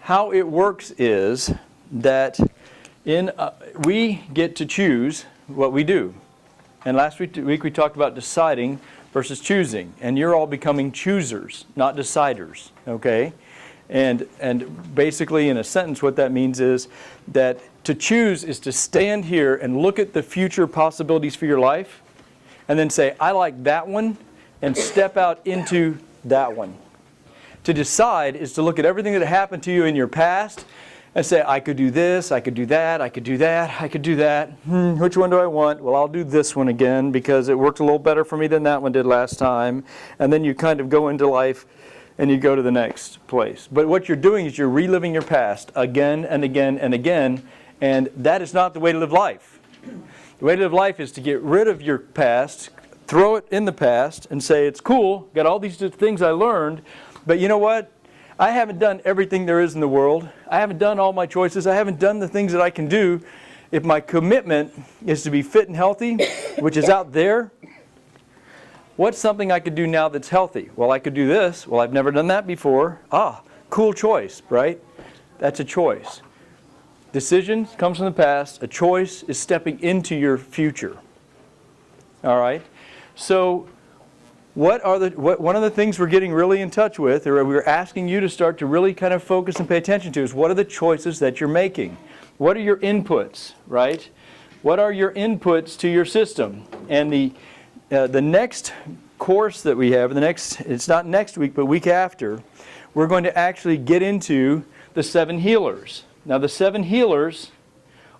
how it works is that we get to choose what we do. And last week we talked about deciding versus choosing. And you're all becoming choosers, not deciders. Okay? And basically in a sentence what that means is that to choose is to stand here and look at the future possibilities for your life and then say, I like that one, and step out into that one. To decide is to look at everything that happened to you in your past and say, I could do this, I could do that, I could do that, I could do that. Which one do I want? Well, I'll do this one again because it worked a little better for me than that one did last time. And then you kind of go into life and you go to the next place. But what you're doing is you're reliving your past again and again and again, and that is not the way to live life. The way to live life is to get rid of your past, throw it in the past, and say, it's cool, got all these things I learned, but you know what? I haven't done everything there is in the world. I haven't done all my choices. I haven't done the things that I can do. If my commitment is to be fit and healthy, which is out there, what's something I could do now that's healthy? Well, I could do this. Well, I've never done that before. Cool choice, right? That's a choice. Decision comes from the past. A choice is stepping into your future. All right? So one of the things we're getting really in touch with, or we're asking you to start to really kind of focus and pay attention to, is what are the choices that you're making? What are your inputs, right? What are your inputs to your system? And the next course that we have, it's not next week, but week after, we're going to actually get into the 7 healers. Now the 7 healers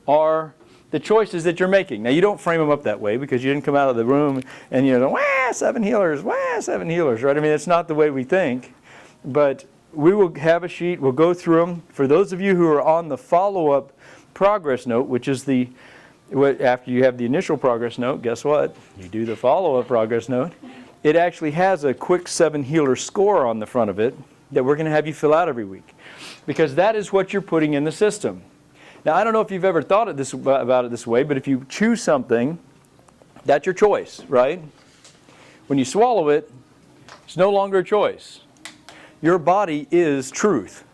are the choices that you're making. Now you don't frame them up that way because you didn't come out of the room and you know, 7 healers, 7 healers, right? I mean, it's not the way we think. But we will have a sheet, we'll go through them. For those of you who are on the follow-up progress note, which is after you have the initial progress note, guess what? You do the follow-up progress note. It actually has a quick 7 healer score on the front of it that we're going to have you fill out every week. Because that is what you're putting in the system. Now, I don't know if you've ever thought about it this way, but if you choose something, that's your choice, right? When you swallow it, it's no longer a choice. Your body is truth.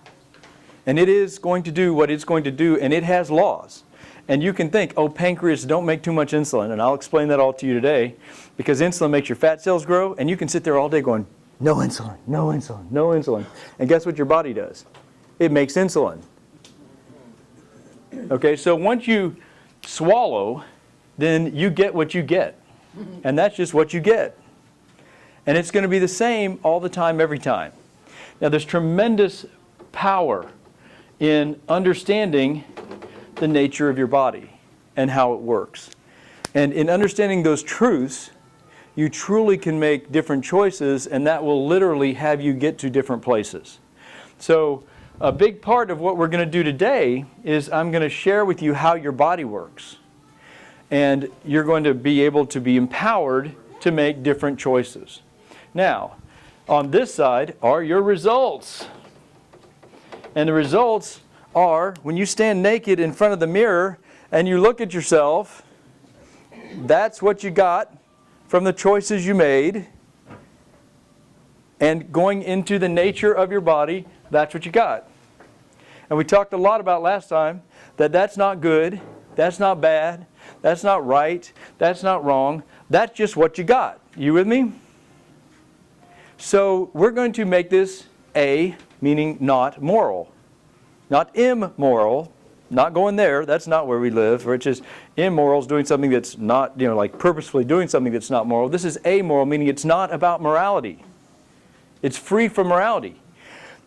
And it is going to do what it's going to do, and it has laws. And you can think, oh, pancreas, don't make too much insulin. And I'll explain that all to you today. Because insulin makes your fat cells grow, and you can sit there all day going, no insulin, no insulin, no insulin. And guess what your body does? It makes insulin. Okay, so once you swallow, then you get what you get. And that's just what you get. And it's going to be the same all the time, every time. Now there's tremendous power in understanding the nature of your body and how it works. And in understanding those truths, you truly can make different choices, and that will literally have you get to different places. So a big part of what we're going to do today is I'm going to share with you how your body works. And you're going to be able to be empowered to make different choices. Now, on this side are your results. And the results are when you stand naked in front of the mirror and you look at yourself, that's what you got from the choices you made. And going into the nature of your body, that's what you got. And we talked a lot about last time that that's not good, that's not bad, that's not right, that's not wrong. That's just what you got. You with me? So we're going to make this A, meaning not moral. Not immoral, not going there, that's not where we live, which is immoral is doing something that's not, like purposefully doing something that's not moral. This is amoral, meaning it's not about morality. It's free from morality.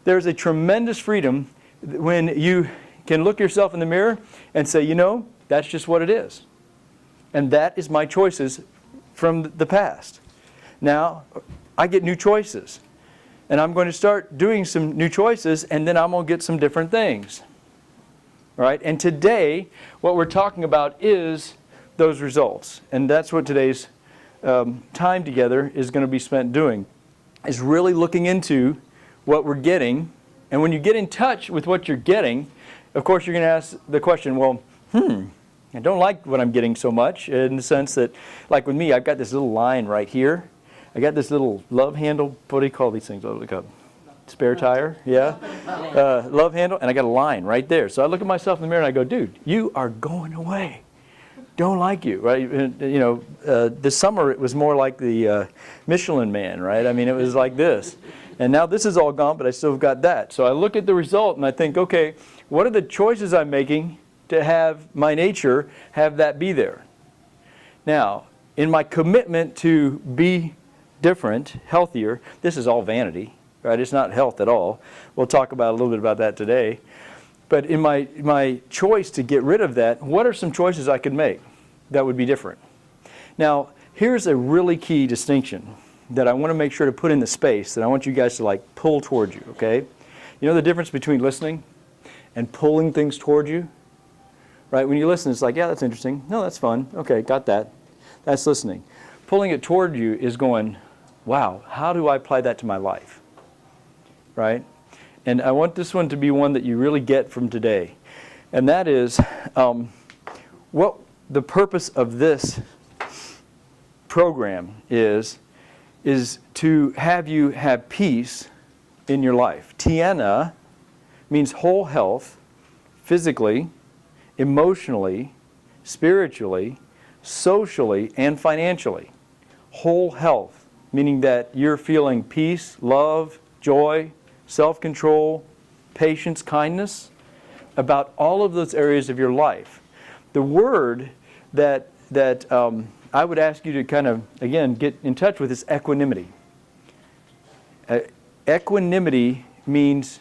There's a tremendous freedom when you can look yourself in the mirror and say, that's just what it is. And that is my choices from the past. Now, I get new choices. And I'm going to start doing some new choices, and then I'm going to get some different things. Right? And today, what we're talking about is those results. And that's what today's time together is going to be spent doing, is really looking into what we're getting. And when you get in touch with what you're getting, of course you're going to ask the question, well, I don't like what I'm getting so much, in the sense that, like with me, I've got this little line right here. I got this little love handle. What do you call these things? spare tire, yeah. Love handle, and I got a line right there. So I look at myself in the mirror and I go, dude, you are going away. Don't like you, right? You know, this summer it was more like the Michelin Man, right? I mean, it was like this. And now this is all gone, but I still have got that. So I look at the result and I think, okay, what are the choices I'm making to have my nature have that be there? Now, in my commitment to be different, healthier, this is all vanity, right? It's not health at all. We'll talk about a little bit about that today. But in my choice to get rid of that, what are some choices I could make that would be different? Now, here's a really key distinction that I want to make sure to put in the space that I want you guys to like pull towards you, okay? You know the difference between listening and pulling things towards you? Right? When you listen, it's like, yeah, that's interesting. No, that's fun. Okay, got that. That's listening. Pulling it toward you is going, wow, how do I apply that to my life? Right? And I want this one to be one that you really get from today. And that is, what the purpose of this program is to have you have peace in your life. Tiena means whole health, physically, emotionally, spiritually, socially, and financially. Whole health, meaning that you're feeling peace, love, joy, self-control, patience, kindness, about all of those areas of your life. The word that I would ask you to kind of, again, get in touch with is equanimity. Equanimity means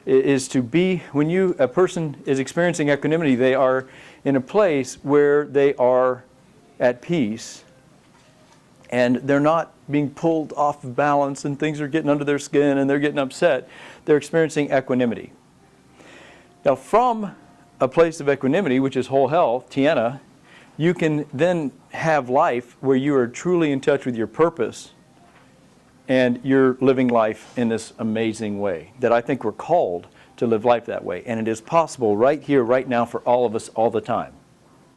is to be, when a person is experiencing equanimity, they are in a place where they are at peace and they're not being pulled off of balance and things are getting under their skin and they're getting upset. They're experiencing equanimity. Now, from a place of equanimity, which is whole health, Tiena, you can then have life where you are truly in touch with your purpose and you're living life in this amazing way that I think we're called to live life that way. And it is possible right here, right now for all of us all the time.